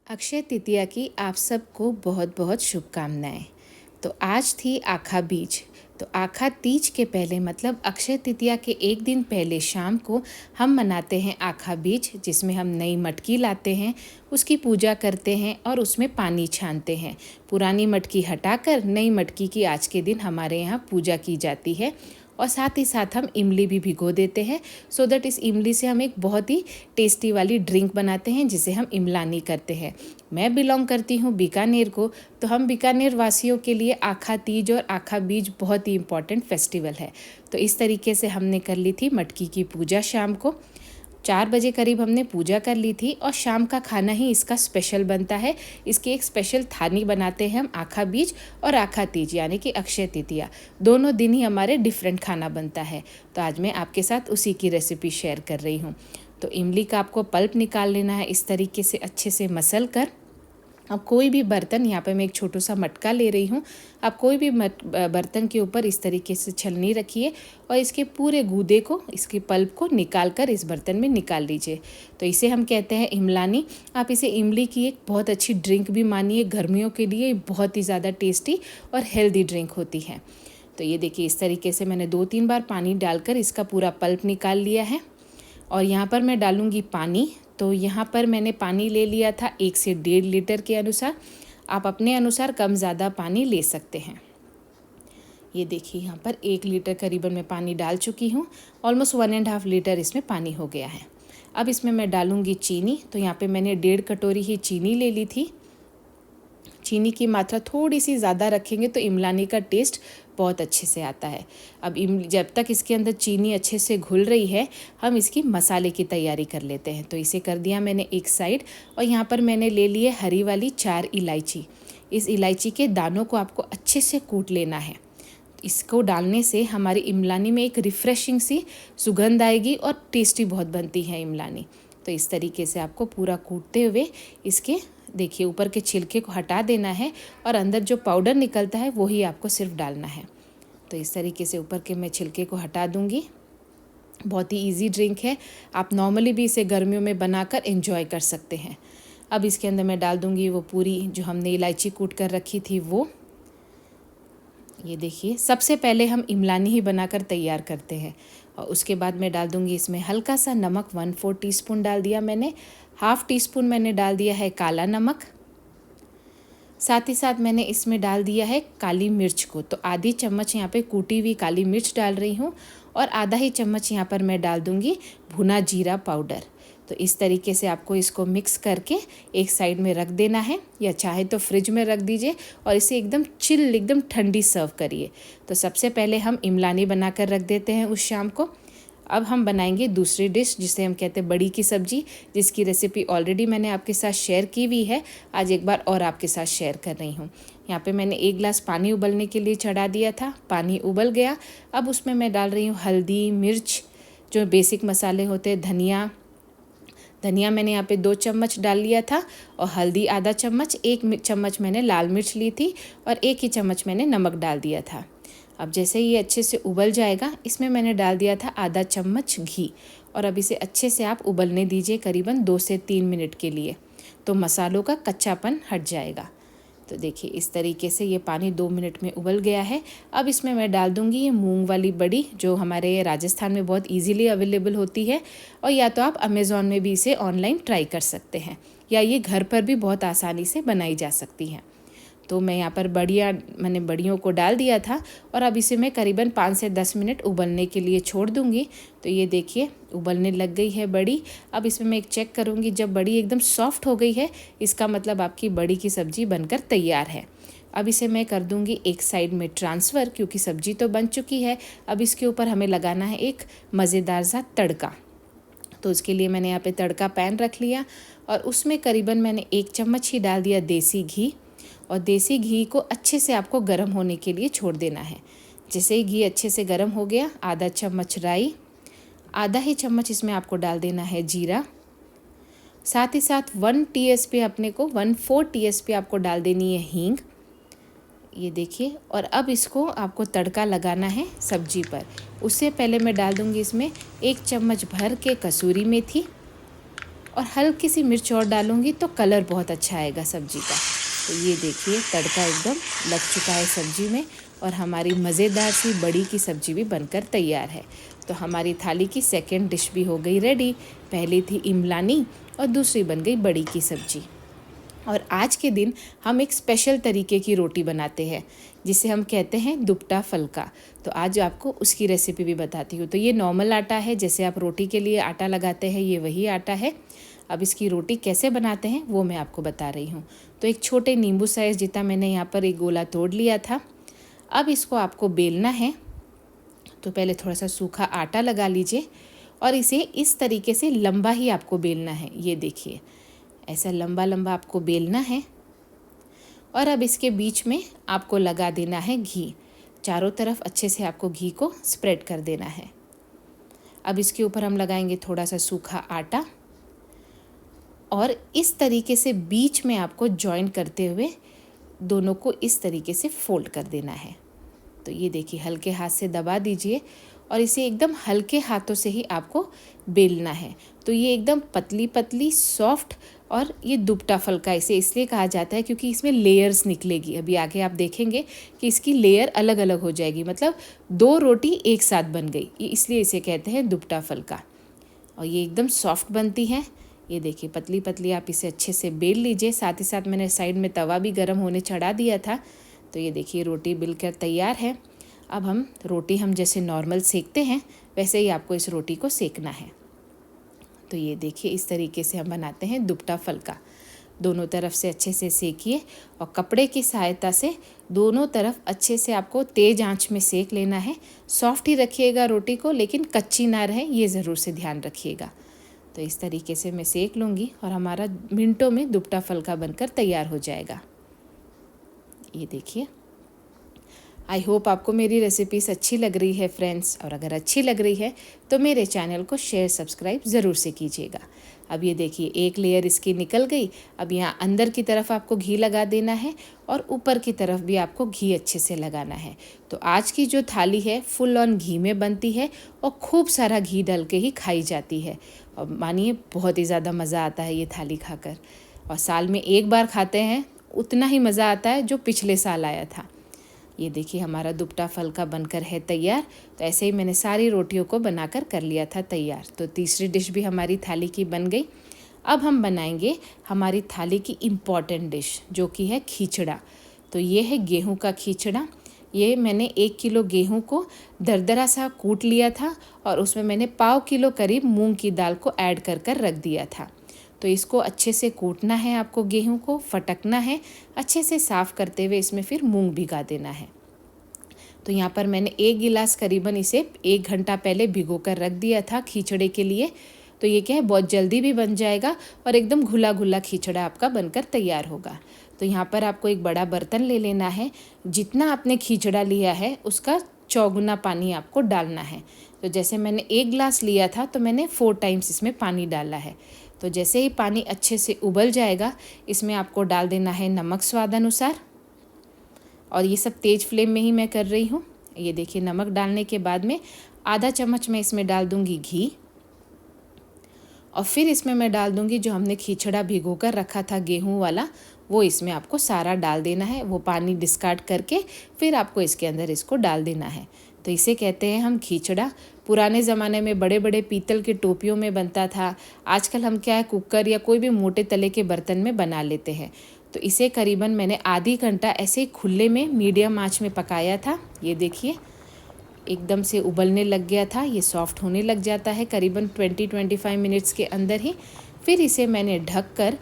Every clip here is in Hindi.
अक्षय तृतीया की आप सबको बहुत बहुत शुभकामनाएं। तो आज थी आखा बीज। तो आखा तीज के पहले मतलब अक्षय तृतीया के एक दिन पहले शाम को हम मनाते हैं आखा बीज, जिसमें हम नई मटकी लाते हैं, उसकी पूजा करते हैं और उसमें पानी छानते हैं। पुरानी मटकी हटाकर नई मटकी की आज के दिन हमारे यहाँ पूजा की जाती है। और साथ ही साथ हम इमली भी भिगो देते हैं, सो दैट इस इमली से हम एक बहुत ही टेस्टी वाली ड्रिंक बनाते हैं जिसे हम इमलानी करते हैं। मैं बिलोंग करती हूँ बीकानेर को, तो हम बीकानेर वासियों के लिए आखा तीज और आखा बीज बहुत ही इम्पॉर्टेंट फेस्टिवल है। तो इस तरीके से हमने कर ली थी मटकी की पूजा। शाम को 4 बजे करीब हमने पूजा कर ली थी और शाम का खाना ही इसका स्पेशल बनता है। इसकी एक स्पेशल थाली बनाते हैं हम आखा बीज और आखा तीज यानी कि अक्षय तृतीया, दोनों दिन ही हमारे डिफरेंट खाना बनता है। तो आज मैं आपके साथ उसी की रेसिपी शेयर कर रही हूँ। तो इमली का आपको पल्प निकाल लेना है, इस तरीके से अच्छे से मसल कर। अब कोई भी बर्तन, यहाँ पे मैं एक छोटा सा मटका ले रही हूँ, आप कोई भी बर्तन के ऊपर इस तरीके से छलनी रखिए और इसके पूरे गूदे को, इसके पल्प को निकाल कर इस बर्तन में निकाल लीजिए। तो इसे हम कहते हैं इमलानी। आप इसे इमली की एक बहुत अच्छी ड्रिंक भी मानिए, गर्मियों के लिए बहुत ही ज़्यादा टेस्टी और हेल्दी ड्रिंक होती है। तो ये देखिए, इस तरीके से मैंने 2-3 बार पानी डालकर इसका पूरा पल्प निकाल लिया है। और यहाँ पर मैं डालूँगी पानी। तो यहाँ पर मैंने पानी ले लिया था 1 से 1.5 लीटर के अनुसार। आप अपने अनुसार कम ज़्यादा पानी ले सकते हैं। ये देखिए, यहाँ पर 1 लीटर करीबन मैं पानी डाल चुकी हूँ। ऑलमोस्ट 1.5 लीटर इसमें पानी हो गया है। अब इसमें मैं डालूँगी चीनी। तो यहाँ पे मैंने 1.5 कटोरी ही चीनी ले ली थी। चीनी की मात्रा थोड़ी सी ज़्यादा रखेंगे तो इमलानी का टेस्ट बहुत अच्छे से आता है। अब जब तक इसके अंदर चीनी अच्छे से घुल रही है, हम इसकी मसाले की तैयारी कर लेते हैं। तो इसे कर दिया मैंने एक साइड। और यहाँ पर मैंने ले लिए हरी वाली 4 इलायची। इस इलायची के दानों को आपको अच्छे से कूट लेना है। इसको डालने से हमारी इमलानी में एक रिफ़्रेशिंग सी सुगंध आएगी और टेस्टी बहुत बनती है इमलानी। तो इस तरीके से आपको पूरा कूटते हुए इसके देखिए ऊपर के छिलके को हटा देना है और अंदर जो पाउडर निकलता है वही आपको सिर्फ डालना है। तो इस तरीके से ऊपर के मैं छिलके को हटा दूंगी। बहुत ही इजी ड्रिंक है, आप नॉर्मली भी इसे गर्मियों में बनाकर एंजॉय कर सकते हैं। अब इसके अंदर मैं डाल दूंगी वो पूरी जो हमने इलायची कूट कर रखी थी वो। ये देखिए, सबसे पहले हम इमलानी ही बनाकर तैयार करते हैं। और उसके बाद मैं डाल दूंगी इसमें हल्का सा नमक, 1/4 टीस्पून डाल दिया मैंने। 1/2 टीस्पून मैंने डाल दिया है काला नमक। साथ ही साथ मैंने इसमें डाल दिया है काली मिर्च को। तो आधी चम्मच यहाँ पे कूटी हुई काली मिर्च डाल रही हूँ और आधा ही चम्मच यहाँ पर मैं डाल दूँगी भुना जीरा पाउडर। तो इस तरीके से आपको इसको मिक्स करके एक साइड में रख देना है, या चाहे तो फ्रिज में रख दीजिए और इसे एकदम चिल, एकदम ठंडी सर्व करिए। तो सबसे पहले हम इमलानी बनाकर रख देते हैं उस शाम को। अब हम बनाएंगे दूसरी डिश जिसे हम कहते हैं बड़ी की सब्ज़ी, जिसकी रेसिपी ऑलरेडी मैंने आपके साथ शेयर की हुई है। आज एक बार और आपके साथ शेयर कर रही हूँ। यहाँ पे मैंने 1 गिलास पानी उबलने के लिए चढ़ा दिया था। पानी उबल गया। अब उसमें मैं डाल रही हूँ हल्दी, मिर्च, जो बेसिक मसाले होते हैं, धनिया मैंने यहाँ पे 2 चम्मच डाल लिया था और हल्दी आधा चम्मच, 1 चम्मच मैंने लाल मिर्च ली थी और 1 ही चम्मच मैंने नमक डाल दिया था। अब जैसे ये अच्छे से उबल जाएगा, इसमें मैंने डाल दिया था आधा चम्मच घी और अब इसे अच्छे से आप उबलने दीजिए करीबन 2 से 3 मिनट के लिए, तो मसालों का कच्चापन हट जाएगा। तो देखिए, इस तरीके से ये पानी 2 मिनट में उबल गया है। अब इसमें मैं डाल दूंगी ये मूंग वाली बड़ी, जो हमारे राजस्थान में बहुत इजीली अवेलेबल होती है, और या तो आप अमेज़ॉन में भी इसे ऑनलाइन ट्राई कर सकते हैं, या ये घर पर भी बहुत आसानी से बनाई जा सकती हैं। तो मैं यहाँ पर मैंने बड़ियों को डाल दिया था और अब इसे मैं करीबन 5 से 10 मिनट उबलने के लिए छोड़ दूँगी। तो ये देखिए, उबलने लग गई है बड़ी। अब इसमें मैं एक चेक करूँगी, जब बड़ी एकदम सॉफ्ट हो गई है, इसका मतलब आपकी बड़ी की सब्ज़ी बनकर तैयार है। अब इसे मैं कर दूँगी एक साइड में ट्रांसफ़र, क्योंकि सब्ज़ी तो बन चुकी है। अब इसके ऊपर हमें लगाना है एक मज़ेदार सा तड़का। तो उसके लिए मैंने यहाँ पे तड़का पैन रख लिया और उसमें करीबन मैंने 1 चम्मच ही डाल दिया देसी घी, और देसी घी को अच्छे से आपको गर्म होने के लिए छोड़ देना है। जैसे ही घी अच्छे से गर्म हो गया, आधा चम्मच राई, आधा ही चम्मच इसमें आपको डाल देना है जीरा, साथ ही साथ 1 टीएसपी अपने को 1/4 टीएसपी आपको डाल देनी है हींग। ये देखिए, और अब इसको आपको तड़का लगाना है सब्जी पर। उससे पहले मैं डाल दूँगी इसमें 1 चम्मच भर के कसूरी मेथी और हल्की सी मिर्च और डालूँगी तो कलर बहुत अच्छा आएगा सब्ज़ी का। तो ये देखिए तड़का एकदम लग चुका है सब्ज़ी में और हमारी मज़ेदार सी बड़ी की सब्ज़ी भी बनकर तैयार है। तो हमारी थाली की सेकंड डिश भी हो गई रेडी। पहली थी इमलानी और दूसरी बन गई बड़ी की सब्ज़ी। और आज के दिन हम एक स्पेशल तरीके की रोटी बनाते हैं जिसे हम कहते हैं दुपट्टा फलका। तो आज आपको उसकी रेसिपी भी बताती हूँ। तो ये नॉर्मल आटा है, जैसे आप रोटी के लिए आटा लगाते हैं ये वही आटा है। अब इसकी रोटी कैसे बनाते हैं वो मैं आपको बता रही हूँ। तो एक छोटे नींबू साइज़ जितना मैंने यहाँ पर एक गोला तोड़ लिया था। अब इसको आपको बेलना है। तो पहले थोड़ा सा सूखा आटा लगा लीजिए और इसे इस तरीके से लंबा ही आपको बेलना है। ये देखिए ऐसा लंबा लंबा आपको बेलना है। और अब इसके बीच में आपको लगा देना है घी। चारों तरफ अच्छे से आपको घी को स्प्रेड कर देना है। अब इसके ऊपर हम लगाएंगे थोड़ा सा सूखा आटा और इस तरीके से बीच में आपको जॉइन करते हुए दोनों को इस तरीके से फोल्ड कर देना है। तो ये देखिए हल्के हाथ से दबा दीजिए और इसे एकदम हल्के हाथों से ही आपको बेलना है। तो ये एकदम पतली पतली सॉफ्ट और ये दुपट्टा फलका इसे इसलिए कहा जाता है क्योंकि इसमें लेयर्स निकलेगी। अभी आगे आप देखेंगे कि इसकी लेयर अलग अलग हो जाएगी, मतलब 2 रोटी एक साथ बन गई, ये इसलिए इसे कहते हैं दुपट्टा फलका। और ये एकदम सॉफ्ट बनती है। ये देखिए पतली पतली आप इसे अच्छे से बेल लीजिए। साथ ही साथ मैंने साइड में तवा भी गर्म होने चढ़ा दिया था। तो ये देखिए रोटी बिलकर तैयार है। अब रोटी हम जैसे नॉर्मल सेकते हैं वैसे ही आपको इस रोटी को सेकना है। तो ये देखिए इस तरीके से हम बनाते हैं दुपट्टा फलका। दोनों तरफ से अच्छे से सेकिए और कपड़े की सहायता से दोनों तरफ अच्छे से आपको तेज़ आंच में सेक लेना है। सॉफ्ट ही रखिएगा रोटी को, लेकिन कच्ची ना रहे ये ज़रूर से ध्यान रखिएगा। तो इस तरीके से मैं सेक लूँगी और हमारा मिनटों में दुपट्टा फलका बनकर तैयार हो जाएगा। ये देखिए आई होप आपको मेरी रेसिपीज़ अच्छी लग रही है फ्रेंड्स, और अगर अच्छी लग रही है तो मेरे चैनल को शेयर सब्सक्राइब ज़रूर से कीजिएगा। अब ये देखिए एक लेयर इसकी निकल गई। अब यहाँ अंदर की तरफ आपको घी लगा देना है और ऊपर की तरफ भी आपको घी अच्छे से लगाना है। तो आज की जो थाली है फुल ऑन घी में बनती है और खूब सारा घी डाल के ही खाई जाती है। और मानिए बहुत ही ज़्यादा मज़ा आता है ये थाली खाकर, और साल में एक बार खाते हैं उतना ही मज़ा आता है जो पिछले साल आया था। ये देखिए हमारा दुपट्टा फलका बनकर है तैयार। तो ऐसे ही मैंने सारी रोटियों को बनाकर कर लिया था तैयार। तो तीसरी डिश भी हमारी थाली की बन गई। अब हम बनाएंगे हमारी थाली की इम्पॉर्टेंट डिश जो कि है खीचड़ा। तो ये है गेहूं का खीचड़ा। ये मैंने 1 किलो गेहूं को दरदरा सा कूट लिया था और उसमें मैंने 1/4 किलो करीब मूंग की दाल को ऐड कर रख दिया था। तो इसको अच्छे से कूटना है, आपको गेहूं को फटकना है, अच्छे से साफ़ करते हुए इसमें फिर मूंग भिगा देना है। तो यहाँ पर मैंने 1 गिलास करीबन इसे 1 घंटा पहले भिगो कर रख दिया था खीचड़े के लिए। तो ये क्या है बहुत जल्दी भी बन जाएगा और एकदम घुला घुला खीचड़ा आपका बनकर तैयार होगा। तो यहाँ पर आपको एक बड़ा बर्तन ले लेना है। जितना आपने खीचड़ा लिया है उसका चौगुना पानी आपको डालना है। तो जैसे मैंने 1 गिलास लिया था तो मैंने 4 टाइम्स इसमें पानी डाला है। तो जैसे ही पानी अच्छे से उबल जाएगा इसमें आपको डाल देना है नमक स्वाद अनुसार, और ये सब तेज़ फ्लेम में ही मैं कर रही हूँ। ये देखिए नमक डालने के बाद में आधा चम्मच मैं इसमें डाल दूँगी घी, और फिर इसमें मैं डाल दूँगी जो हमने खीचड़ा भिगो कर रखा था गेहूं वाला, वो इसमें आपको सारा डाल देना है। वो पानी डिस्कार्ड करके फिर आपको इसके अंदर इसको डाल देना है। तो इसे कहते हैं हम खीचड़ा। पुराने ज़माने में बड़े बड़े पीतल के टोपियों में बनता था। आजकल हम क्या है कुकर या कोई भी मोटे तले के बर्तन में बना लेते हैं। तो इसे करीबन मैंने आधी घंटा ऐसे खुले में मीडियम आंच में पकाया था। ये देखिए एकदम से उबलने लग गया था, ये सॉफ्ट होने लग जाता है करीबन 20-25 मिनट्स के अंदर ही। फिर इसे मैंने ढक कर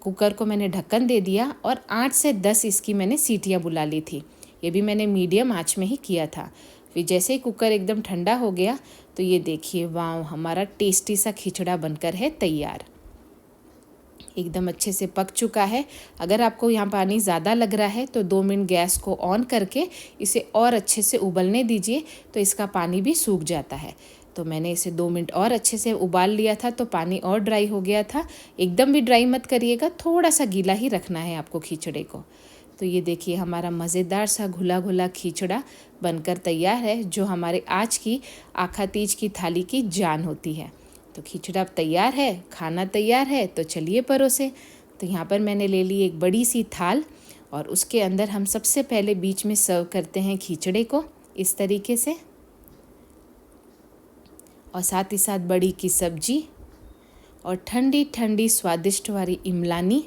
कुकर को मैंने ढक्कन दे दिया और 8 से 10 इसकी मैंने सीटियाँ बुला ली थी। ये भी मैंने मीडियम आंच में ही किया था। फिर जैसे ही कुकर एकदम ठंडा हो गया तो ये देखिए वाह हमारा टेस्टी सा खिचड़ा बनकर है तैयार। एकदम अच्छे से पक चुका है। अगर आपको यहाँ पानी ज़्यादा लग रहा है तो 2 मिनट गैस को ऑन करके इसे और अच्छे से उबलने दीजिए, तो इसका पानी भी सूख जाता है। तो मैंने इसे 2 मिनट और अच्छे से उबाल लिया था तो पानी और ड्राई हो गया था। एकदम भी ड्राई मत करिएगा, थोड़ा सा गीला ही रखना है आपको खिचड़े को। तो ये देखिए हमारा मज़ेदार सा घुला घुला खिचड़ा बनकर तैयार है, जो हमारे आज की आखा तीज की थाली की जान होती है। तो खिचड़ा अब तैयार है, खाना तैयार है, तो चलिए परोसे। तो यहाँ पर मैंने ले ली एक बड़ी सी थाल और उसके अंदर हम सबसे पहले बीच में सर्व करते हैं खिचड़े को इस तरीके से, और साथ ही साथ बड़ी की सब्जी और ठंडी ठंडी स्वादिष्ट वाली इमलानी,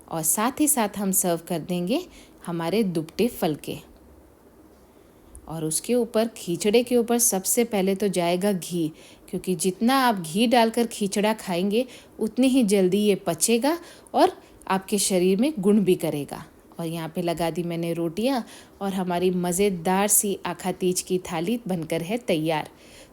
और साथ ही साथ हम सर्व कर देंगे हमारे दुपटे फल के। और उसके ऊपर खिचड़े के ऊपर सबसे पहले तो जाएगा घी, क्योंकि जितना आप घी डालकर खिचड़ा खाएंगे उतनी ही जल्दी ये पचेगा और आपके शरीर में गुण भी करेगा। और यहाँ पे लगा दी मैंने रोटियाँ और हमारी मज़ेदार सी आखा तीज की थाली बनकर है तैयार।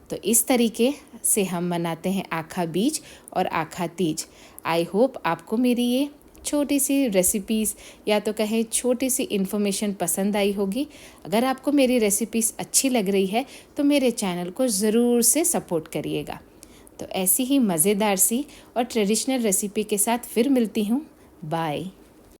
तो इस तरीके से हम मनाते हैं आखा बीज और आखा तीज। आई होप आपको मेरी ये छोटी सी रेसिपीज़ या तो कहें छोटी सी इन्फॉर्मेशन पसंद आई होगी। अगर आपको मेरी रेसिपीज़ अच्छी लग रही है तो मेरे चैनल को ज़रूर से सपोर्ट करिएगा। तो ऐसी ही मज़ेदार सी और ट्रेडिशनल रेसिपी के साथ फिर मिलती हूँ। बाय।